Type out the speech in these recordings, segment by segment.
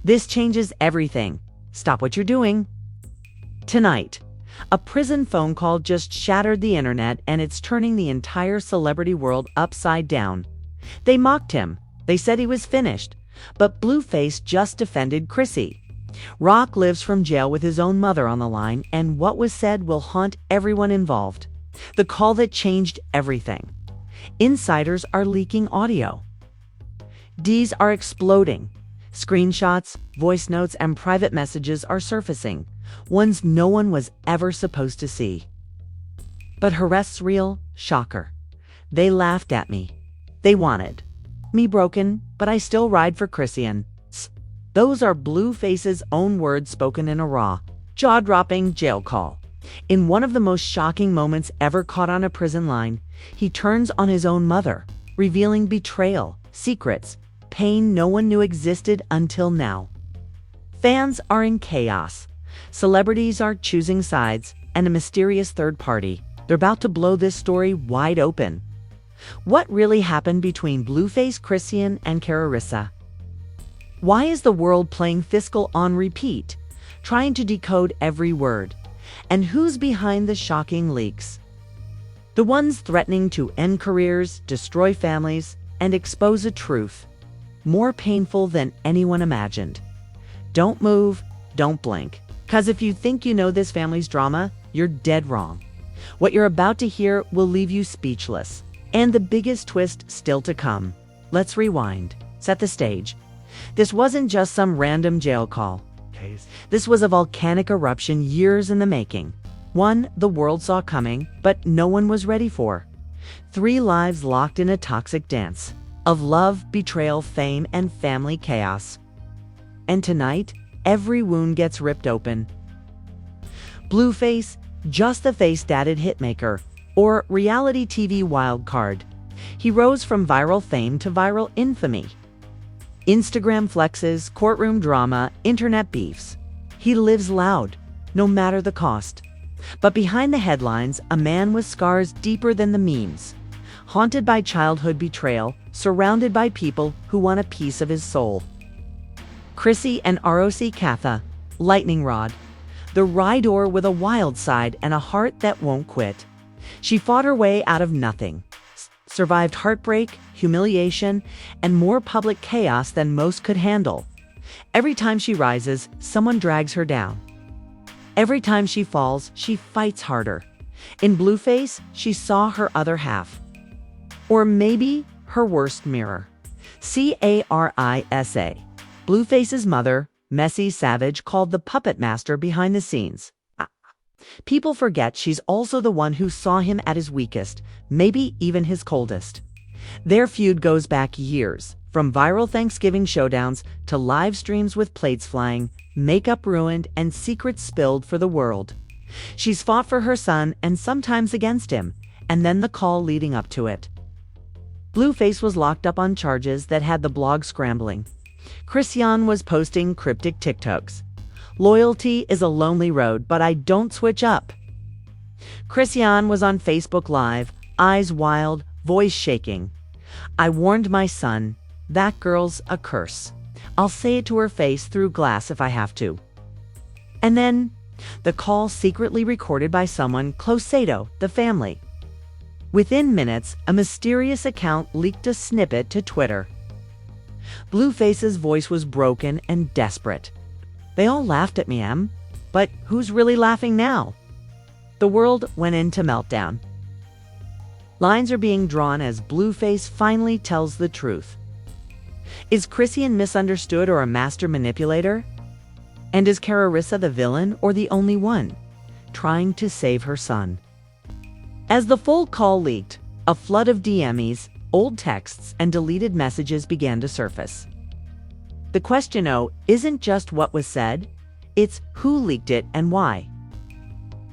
This changes everything. Stop what you're doing. Tonight, a prison phone call just shattered the internet, and it's turning the entire celebrity world upside down. They mocked him. They said he was finished. But Blueface just defended Chrissy. Rock lives from jail with his own mother on the line, and what was said will haunt everyone involved. The call that changed everything. Insiders are leaking audio. Ds are exploding. Screenshots, voice notes, and private messages are surfacing, ones no one was ever supposed to see. But arrest's real, shocker. They laughed at me. They wanted me broken, but I still ride for Chrisean. Those are Blueface's own words spoken in a raw, jaw-dropping jail call. In one of the most shocking moments ever caught on a prison line, he turns on his own mother, revealing betrayal, secrets, pain no one knew existed until now. Fans are in chaos. Celebrities are choosing sides, and a mysterious third party. They're about to blow this story wide open. What really happened between Blueface, Chrisean, and Karlissa? Why is the world playing Fiscal on repeat, trying to decode every word? And who's behind the shocking leaks? The ones threatening to end careers, destroy families, and expose a truth more painful than anyone imagined. Don't move, don't blink. Because if you think you know this family's drama, you're dead wrong. What you're about to hear will leave you speechless. And the biggest twist still to come. Let's rewind. Set the stage. This wasn't just some random jail call. This was a volcanic eruption years in the making. One the world saw coming, but no one was ready for. 3 lives locked in a toxic dance of love, betrayal, fame, and family chaos. And tonight, every wound gets ripped open. Blueface, just the face-dated hitmaker, or reality TV wildcard. He rose from viral fame to viral infamy. Instagram flexes, courtroom drama, internet beefs. He lives loud, no matter the cost. But behind the headlines, a man with scars deeper than the memes. Haunted by childhood betrayal, surrounded by people who want a piece of his soul. Chrissy and ROC Katha, lightning rod. The rider with a wild side and a heart that won't quit. She fought her way out of nothing. Survived heartbreak, humiliation, and more public chaos than most could handle. Every time she rises, someone drags her down. Every time she falls, she fights harder. In Blueface, she saw her other half. Or maybe her worst mirror. Karissa, Blueface's mother, messy savage called the puppet master behind the scenes. People forget she's also the one who saw him at his weakest, maybe even his coldest. Their feud goes back years, from viral Thanksgiving showdowns to live streams with plates flying, makeup ruined, and secrets spilled for the world. She's fought for her son and sometimes against him, and then the call leading up to it. Blueface was locked up on charges that had the blog scrambling. Chrisean was posting cryptic TikToks. Loyalty is a lonely road, but I don't switch up. Chrisean was on Facebook Live, eyes wild, voice shaking. I warned my son, that girl's a curse. I'll say it to her face through glass if I have to. And then, the call secretly recorded by someone close to the family. Within minutes, a mysterious account leaked a snippet to Twitter. Blueface's voice was broken and desperate. They all laughed at me, but who's really laughing now? The world went into meltdown. Lines are being drawn as Blueface finally tells the truth. Is Chrisean misunderstood or a master manipulator? And is Karlissa the villain or the only one, trying to save her son? As the full call leaked, a flood of DMs, old texts, and deleted messages began to surface. The question, isn't just what was said, it's who leaked it and why.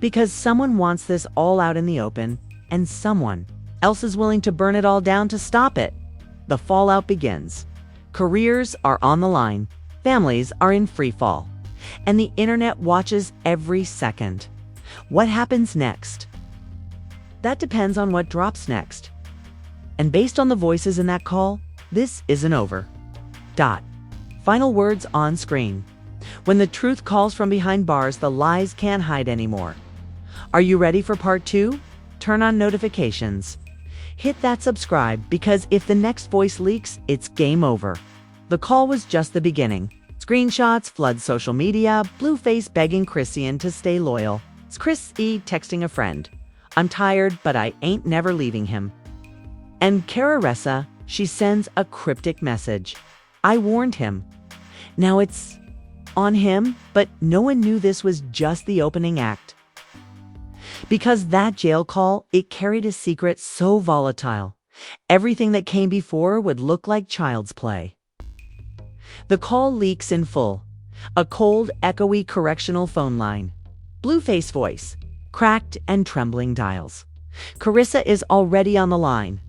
Because someone wants this all out in the open, and someone else is willing to burn it all down to stop it. The fallout begins. Careers are on the line, families are in free fall, and the internet watches every second. What happens next? That depends on what drops next. And based on the voices in that call, this isn't over. Final words on screen. When the truth calls from behind bars, the lies can't hide anymore. Are you ready for part 2? Turn on notifications. Hit that subscribe, because if the next voice leaks, it's game over. The call was just the beginning. Screenshots flood social media, Blueface begging Chrisean to stay loyal. It's Chrissy texting a friend. I'm tired, but I ain't never leaving him. And Karlissa, she sends a cryptic message. I warned him. Now it's on him, but no one knew this was just the opening act. Because that jail call, it carried a secret so volatile. Everything that came before would look like child's play. The call leaks in full. A cold, echoey correctional phone line. Blueface voice. Cracked and trembling dials. Karlissa is already on the line.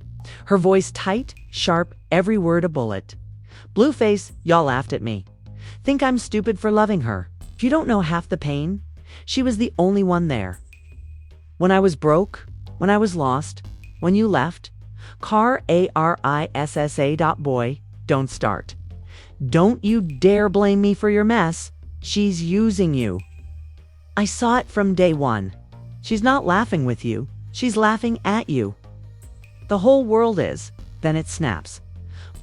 Her voice tight, sharp, every word a bullet. Blueface, y'all laughed at me. Think I'm stupid for loving her. If you don't know half the pain, she was the only one there. When I was broke, when I was lost, when you left, Karlissa. Don't start. Don't you dare blame me for your mess. She's using you. I saw it from day one. She's not laughing with you. She's laughing at you. The whole world is. Then it snaps.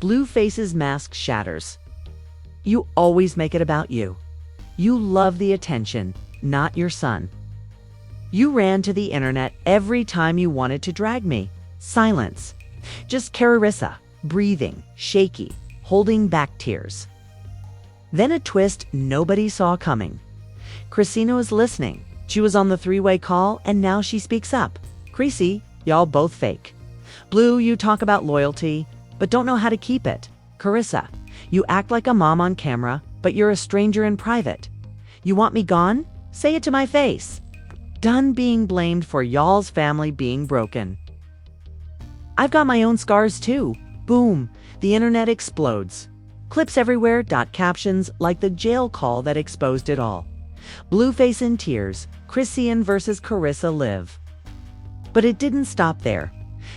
Blueface's mask shatters. You always make it about you. You love the attention, not your son. You ran to the internet every time you wanted to drag me. Silence. Just Karlissa, breathing, shaky, holding back tears. Then a twist nobody saw coming. Chrisean was listening. She was on the three-way call, and now she speaks up. Chrissy, y'all both fake. Blue, you talk about loyalty, but don't know how to keep it. Karlissa, you act like a mom on camera, but you're a stranger in private. You want me gone? Say it to my face. Done being blamed for y'all's family being broken. I've got my own scars too. Boom, the internet explodes. Clips everywhere, captions like the jail call that exposed it all. Blueface in tears, Chrisean versus Karlissa live. But it didn't stop there.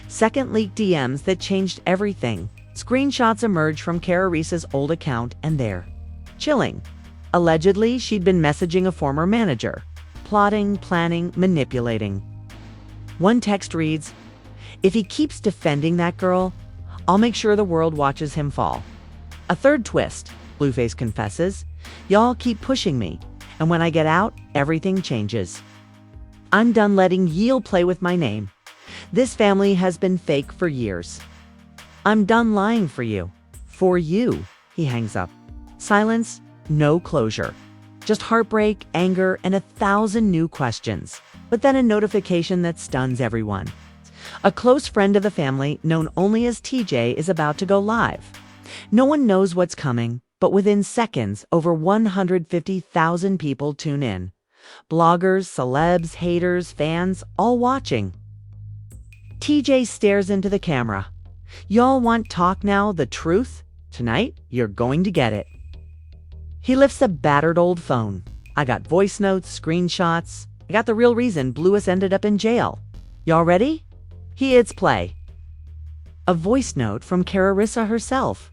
Second leaked DMs that changed everything. Screenshots emerged from Karlissa's old account, and they're chilling. Allegedly, she'd been messaging a former manager. Plotting, planning, manipulating. One text reads, "If he keeps defending that girl, I'll make sure the world watches him fall." A third twist, Blueface confesses, "Y'all keep pushing me, and when I get out, everything changes. I'm done letting y'all play with my name. This family has been fake for years. I'm done lying for you." For you, he hangs up. Silence, no closure. Just heartbreak, anger, and 1,000 new questions. But then a notification that stuns everyone. A close friend of the family, known only as TJ, is about to go live. No one knows what's coming, but within seconds, over 150,000 people tune in. Bloggers, celebs, haters, fans, all watching. TJ stares into the camera. Y'all want talk now, the truth? Tonight, you're going to get it. He lifts a battered old phone. I got voice notes, screenshots. I got the real reason Blueface ended up in jail. Y'all ready? He hits play. A voice note from Karlissa herself.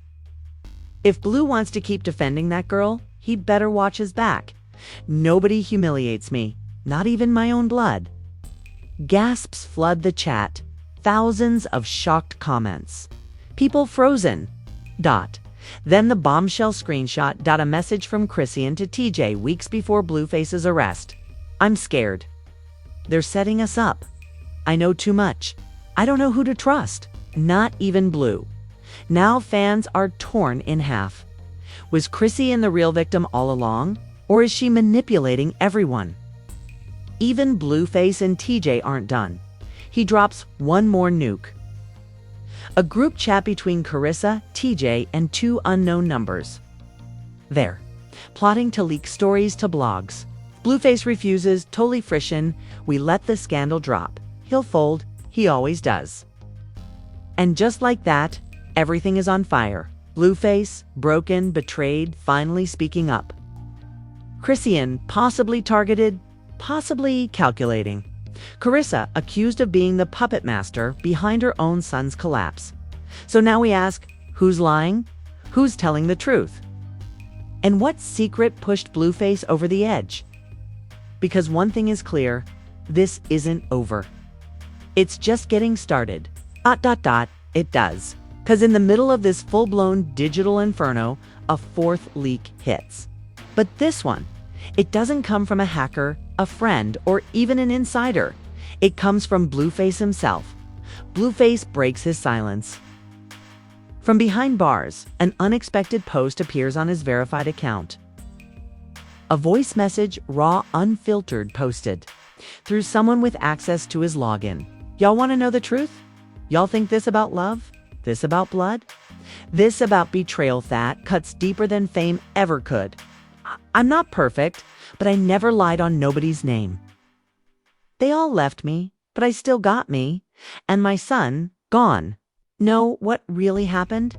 If Blue wants to keep defending that girl, he better watch his back. Nobody humiliates me, not even my own blood. Gasps flood the chat. Thousands of shocked comments. People frozen. Then the bombshell screenshot. A message from Chrisean to TJ weeks before Blueface's arrest. I'm scared. They're setting us up. I know too much. I don't know who to trust. Not even Blue. Now fans are torn in half. Was Chrisean the real victim all along? Or is she manipulating everyone? Even Blueface and TJ aren't done. He drops one more nuke. A group chat between Karlissa, TJ, and 2 unknown numbers. They're plotting to leak stories to blogs. Blueface refuses, totally frishin'. We let the scandal drop. He'll fold. He always does. And just like that, everything is on fire. Blueface, broken, betrayed, finally speaking up. Chrisean, possibly targeted, possibly calculating. Karlissa, accused of being the puppet master behind her own son's collapse. So now we ask, who's lying? Who's telling the truth? And what secret pushed Blueface over the edge? Because one thing is clear, this isn't over. It's just getting started. ... It does. Because in the middle of this full-blown digital inferno, a fourth leak hits. But this one, it doesn't come from a hacker, a friend, or even an insider. It comes from Blueface himself. Blueface breaks his silence. From behind bars, an unexpected post appears on his verified account. A voice message, raw, unfiltered, posted through someone with access to his login. Y'all want to know the truth? Y'all think this about love? This about blood? This about betrayal that cuts deeper than fame ever could. I'm not perfect, but I never lied on nobody's name. They all left me, but I still got me. And my son, gone. Know what really happened?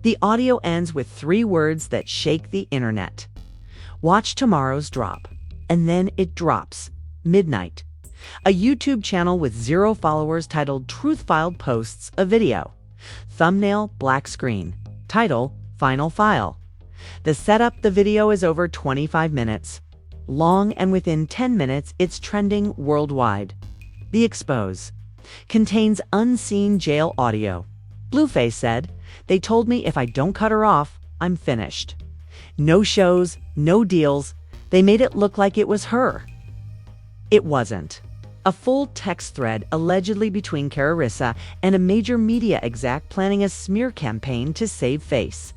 The audio ends with 3 words that shake the internet. Watch tomorrow's drop. And then it drops. Midnight. A YouTube channel with 0 followers titled Truth Filed posts a video. Thumbnail, black screen. Title, Final File. The setup, the video is over 25 minutes long, and within 10 minutes, it's trending worldwide. The expose contains unseen jail audio. Blueface said, "They told me if I don't cut her off, I'm finished. No shows, no deals. They made it look like it was her." It wasn't. A full text thread allegedly between Karlissa and a major media exec planning a smear campaign to save face.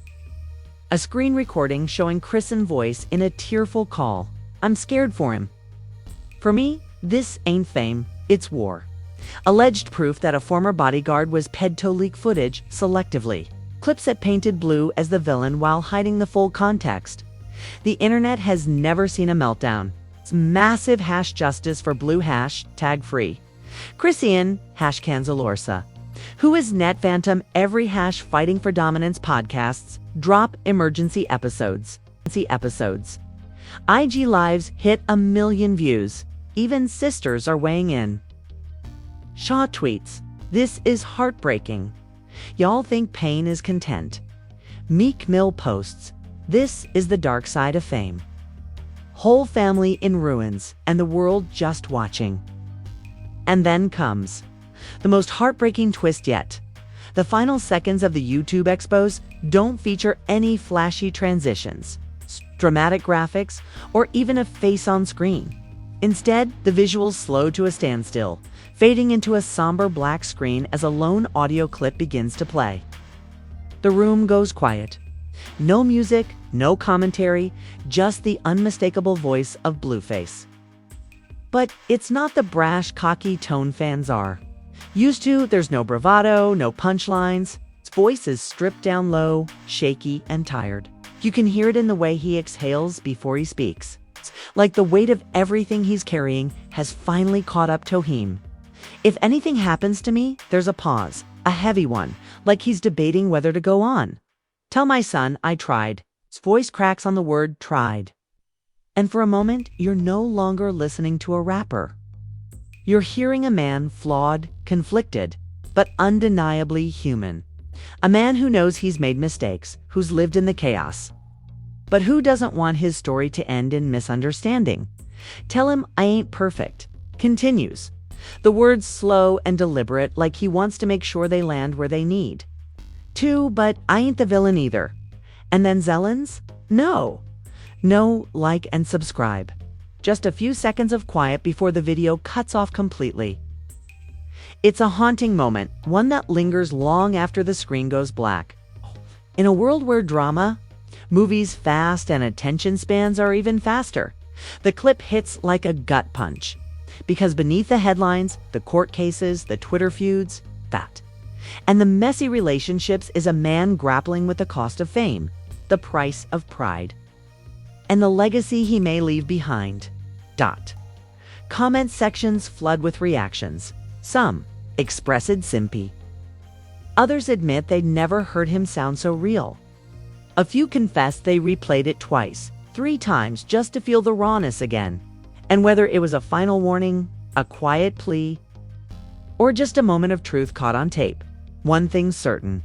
A screen recording showing Chrisean voice in a tearful call. "I'm scared for him." For me, this ain't fame, it's war. Alleged proof that a former bodyguard was ped-to-leak footage selectively. Clips that painted Blue as the villain while hiding the full context. The internet has never seen a meltdown. It's massive #justice for Blue #free. Chrisean #Karlissa. Who is Net Phantom every #fighting for dominance podcasts drop emergency episodes. IG Lives hit 1 million views. Even sisters are weighing in. Shaw tweets, "This is heartbreaking. Y'all think pain is content." Meek Mill posts, "This is the dark side of fame. Whole family in ruins and the world just watching." And then comes the most heartbreaking twist yet. The final seconds of the YouTube expose don't feature any flashy transitions, dramatic graphics, or even a face on screen. Instead, the visuals slow to a standstill, fading into a somber black screen as a lone audio clip begins to play. The room goes quiet. No music, no commentary, just the unmistakable voice of Blueface. But it's not the brash, cocky tone fans are used to. There's no bravado, no punchlines. His voice is stripped down low, shaky, and tired. You can hear it in the way he exhales before he speaks. It's like the weight of everything he's carrying has finally caught up to him. "If anything happens to me, there's a pause, a heavy one, like he's debating whether to go on. Tell my son I tried." His voice cracks on the word tried. And for a moment, you're no longer listening to a rapper. You're hearing a man flawed, conflicted, but undeniably human. A man who knows he's made mistakes, who's lived in the chaos. But who doesn't want his story to end in misunderstanding? "Tell him I ain't perfect." Continues. The words slow and deliberate, like he wants to make sure they land where they need to, but I ain't the villain either. And then Zellens? No, like and subscribe. Just a few seconds of quiet before the video cuts off completely. It's a haunting moment, one that lingers long after the screen goes black. In a world where drama, movies fast, and attention spans are even faster, the clip hits like a gut punch. Because beneath the headlines, the court cases, the Twitter feuds, and the messy relationships is a man grappling with the cost of fame, the price of pride, and the legacy he may leave behind. Comment sections flood with reactions. Some expressed sympathy. Others admit they'd never heard him sound so real. A few confess they replayed it twice, 3 times just to feel the rawness again. And whether it was a final warning, a quiet plea, or just a moment of truth caught on tape, one thing's certain.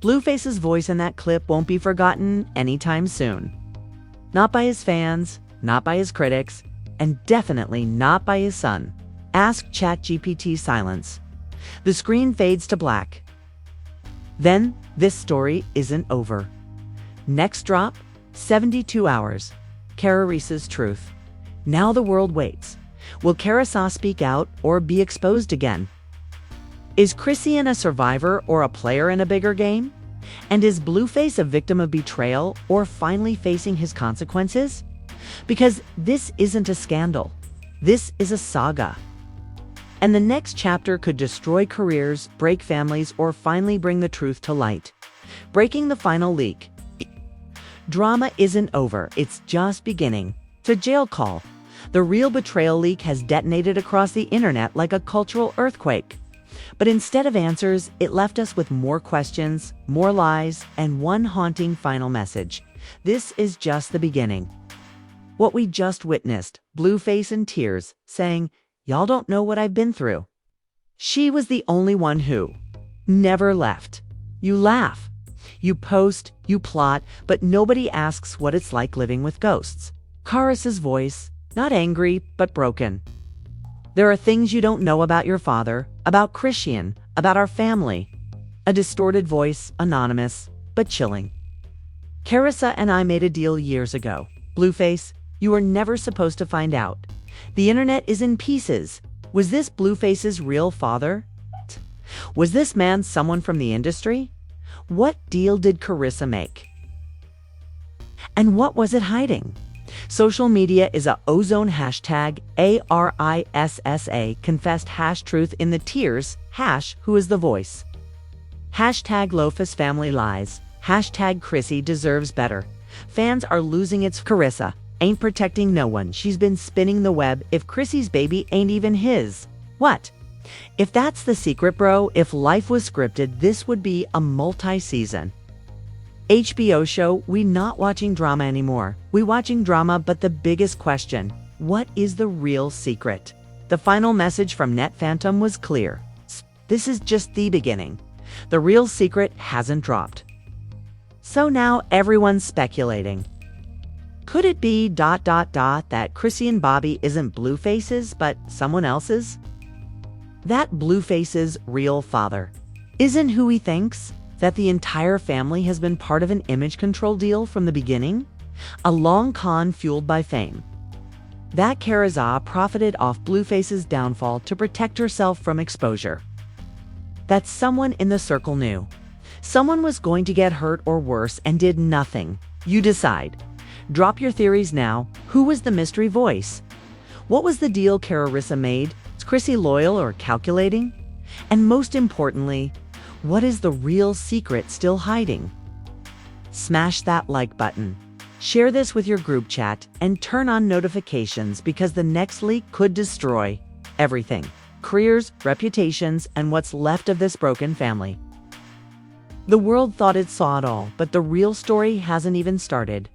Blueface's voice in that clip won't be forgotten anytime soon. Not by his fans, not by his critics, and definitely not by his son. Ask ChatGPT silence. The screen fades to black. Then, this story isn't over. Next drop, 72 hours. Karissa's truth. Now the world waits. Will Karlissa speak out or be exposed again? Is Chrisean a survivor or a player in a bigger game? And is Blueface a victim of betrayal or finally facing his consequences? Because this isn't a scandal. This is a saga. And the next chapter could destroy careers, break families, or finally bring the truth to light. Breaking the final leak. Drama isn't over, it's just beginning. It's a jail call. The real betrayal leak has detonated across the internet like a cultural earthquake. But instead of answers, it left us with more questions, more lies, and one haunting final message. This is just the beginning. What we just witnessed, Blueface in tears, saying, "Y'all don't know what I've been through." She was the only one who never left. You laugh, you post, you plot, but nobody asks what it's like living with ghosts. Karissa's voice, not angry, but broken. There are things you don't know about your father, about Chrisean, about our family. A distorted voice, anonymous, but chilling. Karlissa and I made a deal years ago. Blueface, you were never supposed to find out. The internet is in pieces. Was this Blueface's real father? Was this man someone from the industry? What deal did Karlissa make? And what was it hiding? Social media is a ozone hashtag, ARISSA, confessed hash truth in the tears, hash who is the voice. Hashtag Blueface family lies, hashtag Chrissy deserves better. Fans are losing its Karlissa. Ain't protecting no one. She's been spinning the web. If Chrissy's baby ain't even his. What? If that's the secret, bro, if life was scripted, this would be a multi-season HBO show. We not watching drama anymore. We watching drama, but the biggest question, what is the real secret? The final message from Net Phantom was clear. This is just the beginning. The real secret hasn't dropped. So now everyone's speculating. Could it be ... that Chrisean Bobby isn't Blueface's, but someone else's? That Blueface's real father isn't who he thinks? That the entire family has been part of an image control deal from the beginning? A long con fueled by fame. That Karlissa profited off Blueface's downfall to protect herself from exposure. That someone in the circle knew. Someone was going to get hurt or worse and did nothing. You decide. Drop your theories now. Who was the mystery voice? What was the deal Karlissa made? Is Chrissy loyal or calculating? And most importantly, what is the real secret still hiding? Smash that like button. Share this with your group chat and turn on notifications because the next leak could destroy everything. Careers, reputations, and what's left of this broken family. The world thought it saw it all, but the real story hasn't even started.